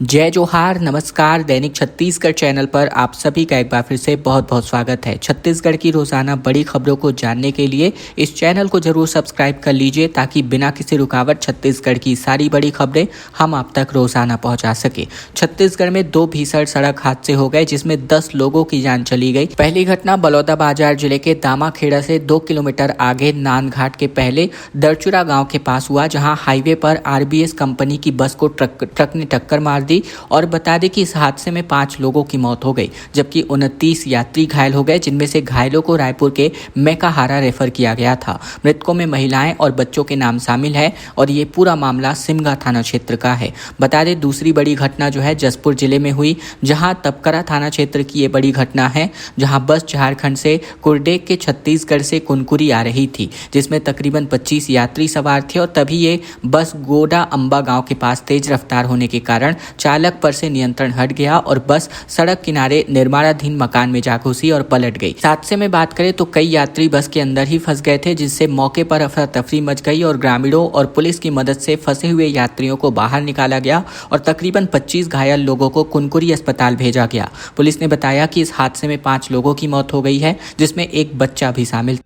जय जोहार, नमस्कार। दैनिक छत्तीसगढ़ चैनल पर आप सभी का एक बार फिर से बहुत बहुत स्वागत है। छत्तीसगढ़ की रोजाना बड़ी खबरों को जानने के लिए इस चैनल को जरूर सब्सक्राइब कर लीजिए ताकि बिना किसी रुकावट छत्तीसगढ़ की सारी बड़ी खबरें हम आप तक रोजाना पहुंचा सके। छत्तीसगढ़ में 2 भीषण सड़क हादसे हो गए जिसमें 10 लोगों की जान चली गई। पहली घटना बलौदाबाजार जिले के दामाखेड़ा से 2 किलोमीटर आगे नानघाट के पहले दरचुरा गाँव के पास हुआ, जहाँ हाईवे पर RBS कंपनी की बस को ट्रक ने टक्कर मार दी। और बता दें कि इस हादसे में 5 लोगों की मौत हो गई जबकि 29 यात्री घायल हो गए, जिनमें से घायलों को रायपुर के मेकाहारा रेफर किया गया था। मृतकों में महिलाएं और बच्चों के नाम शामिल है और ये पूरा मामला सिमगा थाना क्षेत्र का है। बता दें दूसरी बड़ी घटना जो है जसपुर जिले में हुई, जहां तपकरा थाना क्षेत्र की ये बड़ी घटना है, जहां बस झारखंड से कुरडेग के छत्तीसगढ़ से कुनकुरी आ रही थी, जिसमें तकरीबन 25 यात्री सवार थे और तभी ये बस गोडा अंबा गांव के पास तेज रफ्तार होने के कारण चालक पर से नियंत्रण हट गया और बस सड़क किनारे निर्माणाधीन मकान में जा घुसी और पलट गई। हादसे में बात करें तो कई यात्री बस के अंदर ही फंस गए थे, जिससे मौके पर अफरा तफरी मच गई और ग्रामीणों और पुलिस की मदद से फंसे हुए यात्रियों को बाहर निकाला गया और तकरीबन 25 घायल लोगों को कुनकुरी अस्पताल भेजा गया। पुलिस ने बताया कि इस हादसे में 5 लोगों की मौत हो गई है, जिसमें एक बच्चा भी शामिल।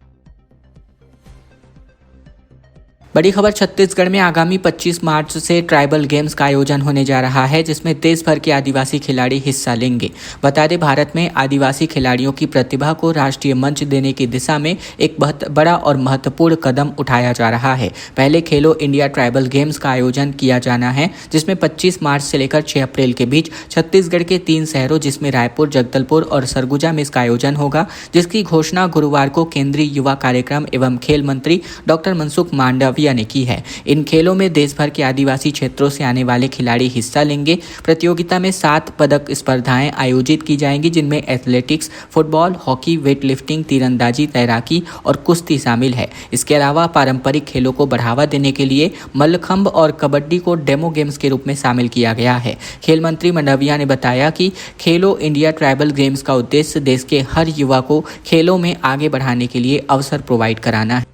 बड़ी खबर छत्तीसगढ़ में आगामी 25 मार्च से ट्राइबल गेम्स का आयोजन होने जा रहा है, जिसमें देश भर के आदिवासी खिलाड़ी हिस्सा लेंगे। बता दें भारत में आदिवासी खिलाड़ियों की प्रतिभा को राष्ट्रीय मंच देने की दिशा में एक बहुत बड़ा और महत्वपूर्ण कदम उठाया जा रहा है। पहले खेलो इंडिया ट्राइबल गेम्स का आयोजन किया जाना है, जिसमें 25 मार्च से लेकर 6 अप्रैल के बीच छत्तीसगढ़ के 3 शहरों जिसमें रायपुर, जगदलपुर और सरगुजा में इसका आयोजन होगा, जिसकी घोषणा गुरुवार को केंद्रीय युवा कार्यक्रम एवं खेल मंत्री डॉक्टर मनसुख मांडविया ने की है। इन खेलों में देश भर के आदिवासी क्षेत्रों से आने वाले खिलाड़ी हिस्सा लेंगे। प्रतियोगिता में 7 पदक स्पर्धाएं आयोजित की जाएंगी, जिनमें athletics, football, hockey, weight lifting, तीरंदाजी, तैराकी और कुश्ती शामिल है। इसके अलावा पारंपरिक खेलों को बढ़ावा देने के लिए मल्लखंब और कबड्डी को डेमो गेम्स के रूप में शामिल किया गया है। खेल मंत्री मांडविया ने बताया कि खेलो इंडिया ट्राइबल गेम्स का उद्देश्य देश के हर युवा को खेलों में आगे बढ़ाने के लिए अवसर प्रोवाइड कराना है।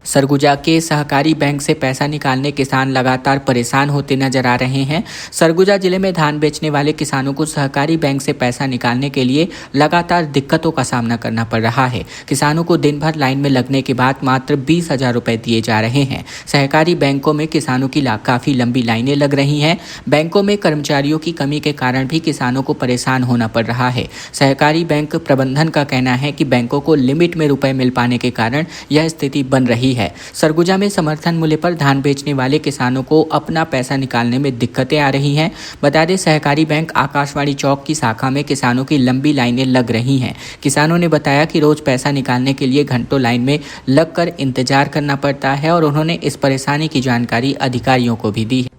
सरगुजा के सहकारी बैंक से पैसा निकालने किसान लगातार परेशान होते नजर आ रहे हैं। सरगुजा जिले में धान बेचने वाले किसानों को सहकारी बैंक से पैसा निकालने के लिए लगातार दिक्कतों का सामना करना पड़ रहा है। किसानों को दिन भर लाइन में लगने के बाद मात्र 20,000 रुपए दिए जा रहे हैं। सहकारी बैंकों में किसानों की काफी लंबी लाइनें लग रही हैं। बैंकों में कर्मचारियों की कमी के कारण भी किसानों को परेशान होना पड़ रहा है। सहकारी बैंक प्रबंधन का कहना है कि बैंकों को लिमिट में रुपए मिल पाने के कारण यह स्थिति बन रही है। सरगुजा में समर्थन मूल्य पर धान बेचने वाले किसानों को अपना पैसा निकालने में दिक्कतें आ रही हैं। बता दें सहकारी बैंक आकाशवाणी चौक की शाखा में किसानों की लंबी लाइनें लग रही हैं। किसानों ने बताया कि रोज पैसा निकालने के लिए घंटों लाइन में लगकर इंतजार करना पड़ता है और उन्होंने इस परेशानी की जानकारी अधिकारियों को भी दी है।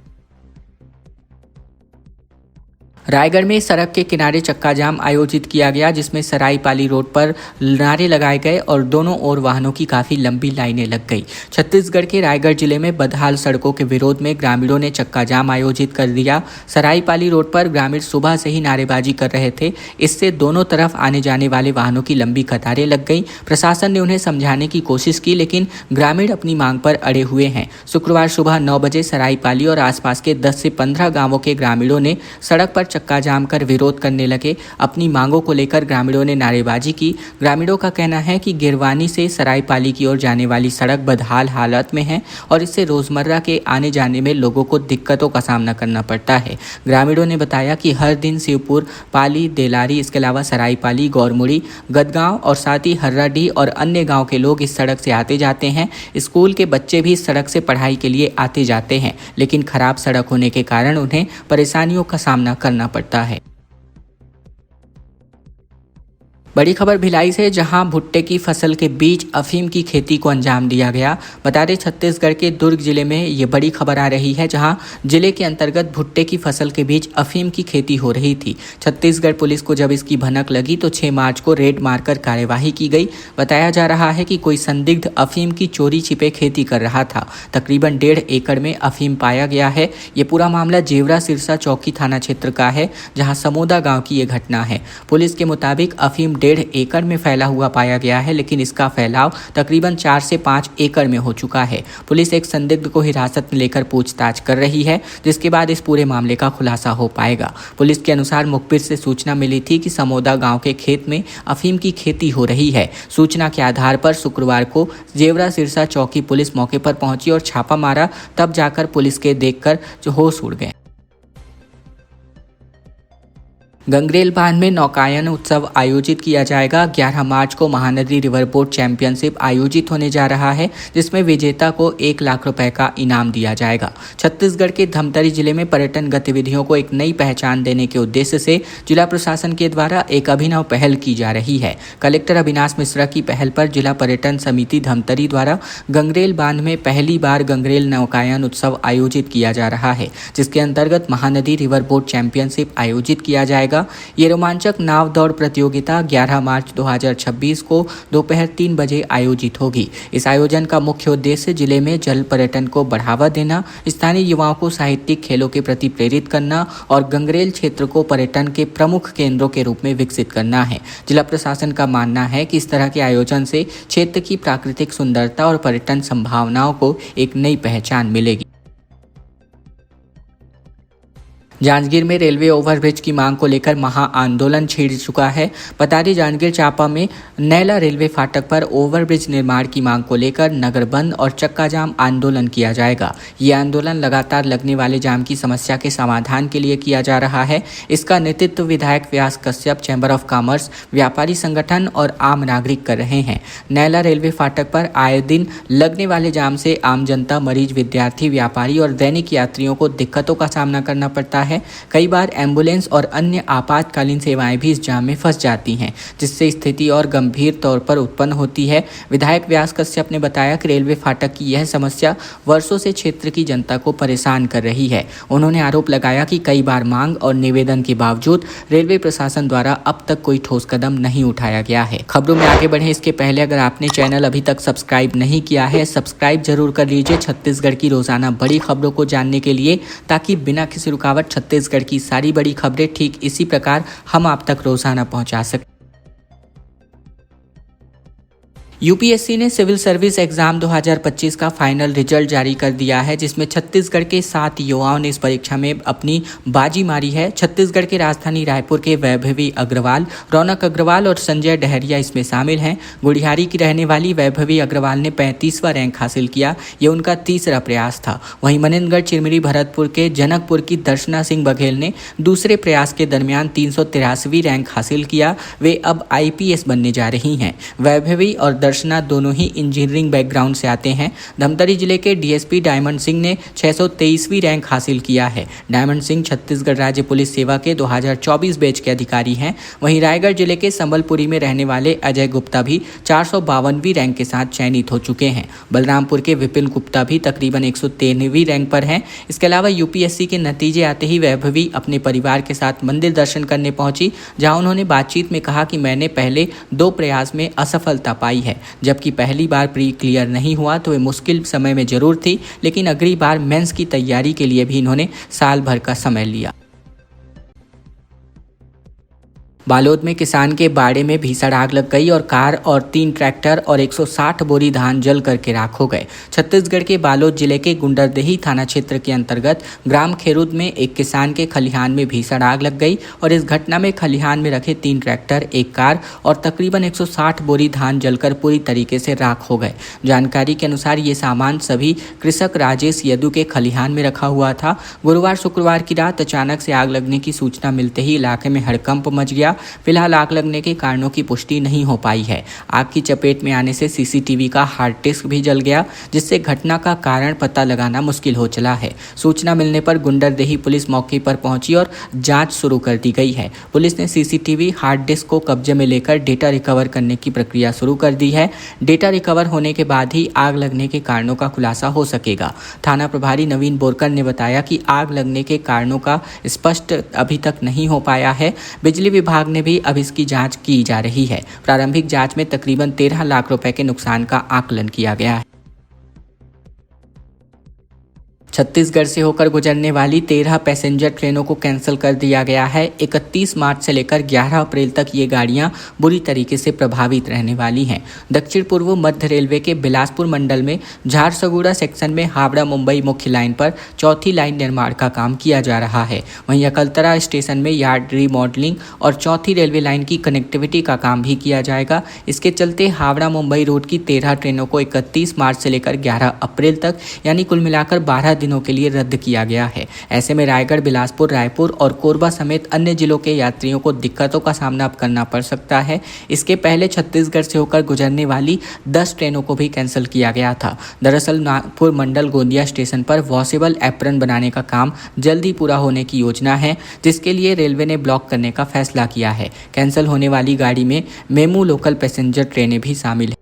रायगढ़ में सड़क के किनारे चक्का जाम आयोजित किया गया, जिसमें सरायपाली रोड पर नारे लगाए गए और दोनों ओर वाहनों की काफी लंबी लाइनें लग गई। छत्तीसगढ़ के रायगढ़ जिले में बदहाल सड़कों के विरोध में ग्रामीणों ने चक्का जाम आयोजित कर दिया। सरायपाली रोड पर ग्रामीण सुबह से ही नारेबाजी कर रहे थे। इससे दोनों तरफ आने जाने वाले वाहनों की लंबी कतारें लग गई। प्रशासन ने उन्हें समझाने की कोशिश की, लेकिन ग्रामीण अपनी मांग पर अड़े हुए हैं। शुक्रवार सुबह 9 बजे सरायपाली और आसपास के 10 से 15 गांवों के ग्रामीणों ने सड़क पर चक्का जाम कर विरोध करने लगे। अपनी मांगों को लेकर ग्रामीणों ने नारेबाजी की। ग्रामीणों का कहना है कि गिरवानी से सरायपाली की ओर जाने वाली सड़क बदहाल हालत में है और इससे रोजमर्रा के आने जाने में लोगों को दिक्कतों का सामना करना पड़ता है। ग्रामीणों ने बताया कि हर दिन शिवपुर, पाली, देलारी, इसके अलावा सरायपाली, गौरमुड़ी, गदगांव और साथ ही हर्राडीह और अन्य गाँव के लोग इस सड़क से आते जाते हैं। स्कूल के बच्चे भी इस सड़क से पढ़ाई के लिए आते जाते हैं, लेकिन खराब सड़क होने के कारण उन्हें परेशानियों का सामना करना पड़ता है। बड़ी खबर भिलाई से, जहां भुट्टे की फसल के बीच अफीम की खेती को अंजाम दिया गया। बता दें छत्तीसगढ़ के दुर्ग जिले में ये बड़ी खबर आ रही है, जहां जिले के अंतर्गत भुट्टे की फसल के बीच अफीम की खेती हो रही थी। छत्तीसगढ़ पुलिस को जब इसकी भनक लगी तो 6 मार्च को रेड मारकर कार्यवाही की गई। बताया जा रहा है कि कोई संदिग्ध अफीम की चोरी छिपे खेती कर रहा था। तकरीबन 1.5 एकड़ में अफीम पाया गया है। ये पूरा मामला जेवरा सिरसा चौकी थाना क्षेत्र का है, जहाँ समोदा गाँव की ये घटना है। पुलिस के मुताबिक अफीम 1.5 एकड़ में फैला हुआ पाया गया है, लेकिन इसका फैलाव तकरीबन 4 से 5 एकड़ में हो चुका है। पुलिस एक संदिग्ध को हिरासत में लेकर पूछताछ कर रही है, जिसके बाद इस पूरे मामले का खुलासा हो पाएगा। पुलिस के अनुसार मुखबिर से सूचना मिली थी कि समोदा गांव के खेत में अफीम की खेती हो रही है। सूचना के आधार पर शुक्रवार को जेवरा सिरसा चौकी पुलिस मौके पर पहुंची और छापा मारा, तब जाकर पुलिस के देखकर जो होश उड़ गए। गंगरेल बांध में नौकायन उत्सव आयोजित किया जाएगा। 11 मार्च को महानदी रिवर बोट चैंपियनशिप आयोजित होने जा रहा है, जिसमें विजेता को 1 लाख रुपए का इनाम दिया जाएगा। छत्तीसगढ़ के धमतरी जिले में पर्यटन गतिविधियों को एक नई पहचान देने के उद्देश्य से जिला प्रशासन के द्वारा एक अभिनव पहल की जा रही है। कलेक्टर अविनाश मिश्रा की पहल पर जिला पर्यटन समिति धमतरी द्वारा गंगरेल बांध में पहली बार गंगरेल नौकायन उत्सव आयोजित किया जा रहा है, जिसके अंतर्गत महानदी रिवर बोट चैंपियनशिप आयोजित किया जाएगा। ये रोमांचक नाव दौड़ प्रतियोगिता 11 मार्च 2026 को दोपहर 3 बजे आयोजित होगी। इस आयोजन का मुख्य उद्देश्य जिले में जल पर्यटन को बढ़ावा देना, स्थानीय युवाओं को साहित्यिक खेलों के प्रति प्रेरित करना और गंगरेल क्षेत्र को पर्यटन के प्रमुख केंद्रों के रूप में विकसित करना है। जिला प्रशासन का मानना है कि इस तरह के आयोजन से क्षेत्र की प्राकृतिक सुंदरता और पर्यटन संभावनाओं को एक नई पहचान मिलेगी। जांजगीर में रेलवे ओवरब्रिज की मांग को लेकर महा आंदोलन छिड़ चुका है। पतारी जांजगीर चांपा में नैला रेलवे फाटक पर ओवरब्रिज निर्माण की मांग को लेकर नगर बंद और चक्का जाम आंदोलन किया जाएगा। ये आंदोलन लगातार लगने वाले जाम की समस्या के समाधान के लिए किया जा रहा है। इसका नेतृत्व विधायक व्यास कश्यप, चैम्बर ऑफ कॉमर्स, व्यापारी संगठन और आम नागरिक कर रहे हैं। नैला रेलवे फाटक पर आए दिन लगने वाले जाम से आम जनता, मरीज, विद्यार्थी, व्यापारी और दैनिक यात्रियों को दिक्कतों का सामना करना पड़ता है। कई बार एम्बुलेंस और अन्य आपातकालीन सेवाएं भी इस जाम में फंस जाती हैं, जिससे स्थिति और गंभीर तौर पर उत्पन्न होती है। विधायक व्यास कश्यप ने बताया कि रेलवे फाटक की यह समस्या वर्षों से क्षेत्र की जनता को परेशान कर रही है। उन्होंने आरोप लगाया कि कई बार मांग और निवेदन के बावजूद रेलवे प्रशासन द्वारा अब तक कोई ठोस कदम नहीं उठाया गया है। खबरों में आगे बढ़े इसके पहले अगर आपने चैनल अभी तक सब्सक्राइब नहीं किया है, सब्सक्राइब जरूर कर लीजिए छत्तीसगढ़ की रोजाना बड़ी खबरों को जानने के लिए, ताकि बिना किसी रुकावट छत्तीसगढ़ की सारी बड़ी खबरें ठीक इसी प्रकार हम आप तक रोजाना पहुंचा सकें। यूपीएससी ने सिविल सर्विस एग्जाम 2025 का फाइनल रिजल्ट जारी कर दिया है, जिसमें छत्तीसगढ़ के 7 युवाओं ने इस परीक्षा में अपनी बाजी मारी है। छत्तीसगढ़ के राजधानी रायपुर के वैभवी अग्रवाल, रौनक अग्रवाल और संजय डहरिया इसमें शामिल हैं। गुड़ियारी की रहने वाली वैभवी अग्रवाल ने 35वां रैंक हासिल किया। ये उनका तीसरा प्रयास था। वहीं मनेन्द्रगढ़ चिरमिरी भरतपुर के जनकपुर की दर्शना सिंह बघेल ने दूसरे प्रयास के दरमियान 383वीं रैंक हासिल किया। वे अब आईपीएस बनने जा रही हैं। वैभवी और दर्शना दोनों ही इंजीनियरिंग बैकग्राउंड से आते हैं। धमतरी जिले के डीएसपी डायमंड सिंह ने 623वीं रैंक हासिल किया है। डायमंड सिंह छत्तीसगढ़ राज्य पुलिस सेवा के 2024 बैच के अधिकारी हैं। वहीं रायगढ़ जिले के संबलपुरी में रहने वाले अजय गुप्ता भी 452वीं रैंक के साथ चयनित हो चुके हैं। बलरामपुर के विपिन गुप्ता भी तकरीबन 113वीं रैंक पर हैं। इसके अलावा यूपीएससी के नतीजे आते ही वैभवी अपने परिवार के साथ मंदिर दर्शन करने पहुंची, जहां उन्होंने बातचीत में कहा कि मैंने पहले 2 प्रयास में असफलता पाई है। जबकि पहली बार प्री क्लियर नहीं हुआ तो ये मुश्किल समय में जरूर थी, लेकिन अगली बार मेंस की तैयारी के लिए भी इन्होंने साल भर का समय लिया। बालोद में किसान के बाड़े में भीषण आग लग गई और कार और 3 ट्रैक्टर और 160 बोरी धान जल करके राख हो गए। छत्तीसगढ़ के बालोद जिले के गुंडरदेही थाना क्षेत्र के अंतर्गत ग्राम खेरुद में एक किसान के खलिहान में भीषण आग लग गई और इस घटना में खलिहान में रखे 3 ट्रैक्टर, 1 कार और तकरीबन 160 बोरी धान जलकर पूरी तरीके से राख हो गए। जानकारी के अनुसार ये सामान सभी कृषक राजेश यदू के खलिहान में रखा हुआ था। गुरुवार शुक्रवार की रात अचानक से आग लगने की सूचना मिलते ही इलाके में हड़कंप मच गया। फिलहाल आग लगने के कारणों की पुष्टि नहीं हो पाई है। आग की चपेट में आने से सीसीटीवी का हार्ड डिस्क भी जल गया, जिससे घटना का कारण पता लगाना मुश्किल हो चला है। सूचना मिलने पर गुंडरदेही पुलिस मौके पर पहुंची और जांच शुरू कर दी गई है। पुलिस ने सीसीटीवी हार्ड डिस्क को कब्जे में लेकर डेटा रिकवर करने की प्रक्रिया शुरू कर दी है। डेटा रिकवर होने के बाद ही आग लगने के कारणों का खुलासा हो सकेगा। थाना प्रभारी नवीन बोरकर ने बताया कि आग लगने के कारणों का स्पष्ट अभी तक नहीं हो पाया है। बिजली विभाग ने भी अब इसकी जांच की जा रही है। प्रारंभिक जांच में तकरीबन 13 लाख रुपए के नुकसान का आकलन किया गया है। छत्तीसगढ़ से होकर गुजरने वाली 13 पैसेंजर ट्रेनों को कैंसिल कर दिया गया है। 31 मार्च से लेकर 11 अप्रैल तक ये गाड़ियां बुरी तरीके से प्रभावित रहने वाली हैं। दक्षिण पूर्व मध्य रेलवे के बिलासपुर मंडल में झारसुगुड़ा सेक्शन में हावड़ा मुंबई मुख्य लाइन पर चौथी लाइन निर्माण का काम किया जा रहा है। वहीं अकलतरा स्टेशन में यार्ड रीमॉडलिंग और चौथी रेलवे लाइन की कनेक्टिविटी का काम भी किया जाएगा। इसके चलते हावड़ा मुंबई रूट की 13 ट्रेनों को 31 मार्च से लेकर 11 अप्रैल तक यानी कुल मिलाकर 12 दिनों के लिए रद्द किया गया है। ऐसे में रायगढ़, बिलासपुर, रायपुर और कोरबा समेत अन्य जिलों के यात्रियों को दिक्कतों का सामना अब करना पड़ सकता है। इसके पहले छत्तीसगढ़ से होकर गुजरने वाली 10 ट्रेनों को भी कैंसिल किया गया था। दरअसल नागपुर मंडल गोंदिया स्टेशन पर वॉशेबल एप्रन बनाने का काम जल्दी पूरा होने की योजना है, जिसके लिए रेलवे ने ब्लॉक करने का फैसला किया है। कैंसिल होने वाली गाड़ी में मेमू लोकल पैसेंजर ट्रेनें भी शामिल हैं।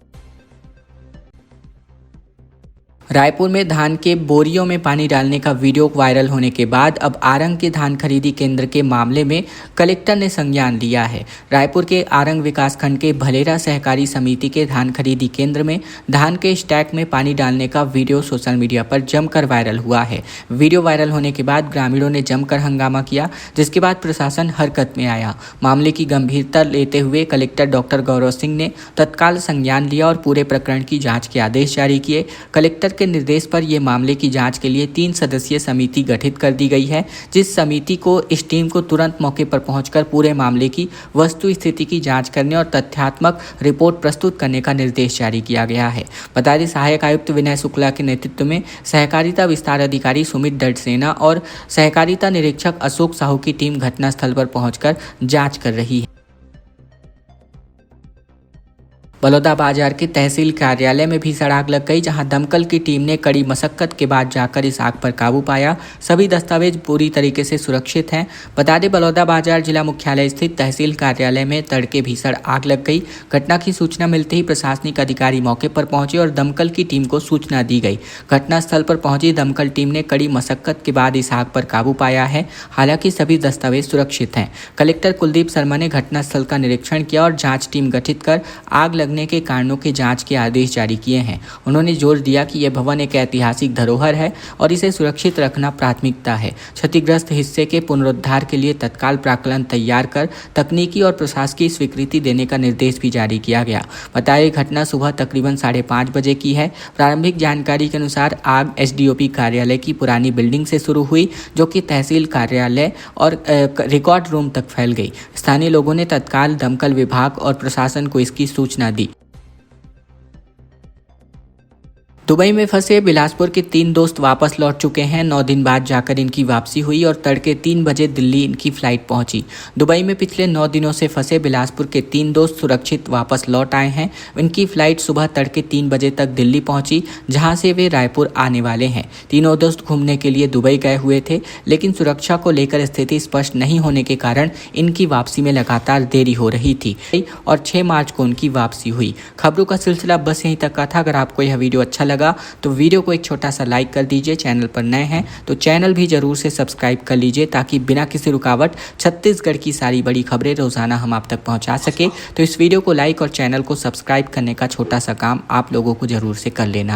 रायपुर में धान के बोरियों में पानी डालने का वीडियो वायरल होने के बाद अब आरंग के धान खरीदी केंद्र के मामले में कलेक्टर ने संज्ञान लिया है। रायपुर के आरंग विकासखंड के भलेरा सहकारी समिति के धान खरीदी केंद्र में धान के स्टैक में पानी डालने का वीडियो सोशल मीडिया पर जमकर वायरल हुआ है। वीडियो वायरल होने के बाद ग्रामीणों ने जमकर हंगामा किया, जिसके बाद प्रशासन हरकत में आया। मामले की गंभीरता लेते हुए कलेक्टर डॉक्टर गौरव सिंह ने तत्काल संज्ञान लिया और पूरे प्रकरण की जाँच के आदेश जारी किए। कलेक्टर के निर्देश पर यह मामले की जांच के लिए 3 सदस्यीय समिति गठित कर दी गई है, जिस समिति को इस टीम को तुरंत मौके पर पहुंचकर पूरे मामले की वस्तु स्थिति की जांच करने और तथ्यात्मक रिपोर्ट प्रस्तुत करने का निर्देश जारी किया गया है। बता दें, सहायक आयुक्त विनय शुक्ला के नेतृत्व में सहकारिता विस्तार अधिकारी सुमित डडसेना और सहकारिता निरीक्षक अशोक साहू की टीम घटनास्थल पर पहुंचकर जांच कर रही है। बलौदाबाजार के तहसील कार्यालय में भीषण आग लग गई, जहां दमकल की टीम ने कड़ी मशक्कत के बाद जाकर इस आग पर काबू पाया। सभी दस्तावेज पूरी तरीके से सुरक्षित हैं। बता दें, बलौदाबाजार जिला मुख्यालय स्थित तहसील कार्यालय में तड़के भीषण आग लग गई। घटना की सूचना मिलते ही प्रशासनिक अधिकारी मौके पर पहुंचे और दमकल की टीम को सूचना दी गई। घटनास्थल पर पहुंची दमकल टीम ने कड़ी मशक्कत के बाद इस आग पर काबू पाया है। हालांकि सभी दस्तावेज सुरक्षित हैं। कलेक्टर कुलदीप शर्मा ने घटनास्थल का निरीक्षण किया और जाँच टीम गठित कर आग लगने के कारणों की जांच के आदेश जारी किए हैं। उन्होंने जोर दिया कि यह भवन एक ऐतिहासिक धरोहर है और इसे सुरक्षित रखना प्राथमिकता है। क्षतिग्रस्त हिस्से के पुनरुद्धार के लिए तत्काल प्राक्कलन तैयार कर तकनीकी और प्रशासकीय स्वीकृति देने का निर्देश भी जारी किया गया। बताया घटना सुबह तकरीबन 5:30 बजे की है। प्रारंभिक जानकारी के अनुसार आग एसडीओपी कार्यालय की पुरानी बिल्डिंग से शुरू हुई, जो कि तहसील कार्यालय और रिकॉर्ड रूम तक फैल गई। स्थानीय लोगों ने तत्काल दमकल विभाग और प्रशासन को इसकी सूचना दी। दुबई में फंसे बिलासपुर के 3 दोस्त वापस लौट चुके हैं। 9 दिन बाद जाकर इनकी वापसी हुई और तड़के 3 बजे दिल्ली इनकी फ्लाइट पहुंची। दुबई में पिछले 9 दिनों से फंसे बिलासपुर के 3 दोस्त सुरक्षित वापस लौट आए हैं। इनकी फ्लाइट सुबह तड़के 3 बजे तक दिल्ली पहुंची, जहां से वे रायपुर आने वाले हैं। तीनों दोस्त घूमने के लिए दुबई गए हुए थे, लेकिन सुरक्षा को लेकर स्थिति स्पष्ट नहीं होने के कारण इनकी वापसी में लगातार देरी हो रही थी और 6 मार्च को उनकी वापसी हुई। खबरों का सिलसिला बस यहीं तक का था। अगर आपको यह वीडियो अच्छा लगा तो वीडियो को एक छोटा सा लाइक कर दीजिए। चैनल पर नए हैं तो चैनल भी जरूर से सब्सक्राइब कर लीजिए, ताकि बिना किसी रुकावट छत्तीसगढ़ की सारी बड़ी खबरें रोजाना हम आप तक पहुंचा सके। तो इस वीडियो को लाइक और चैनल को सब्सक्राइब करने का छोटा सा काम आप लोगों को जरूर से कर लेना है।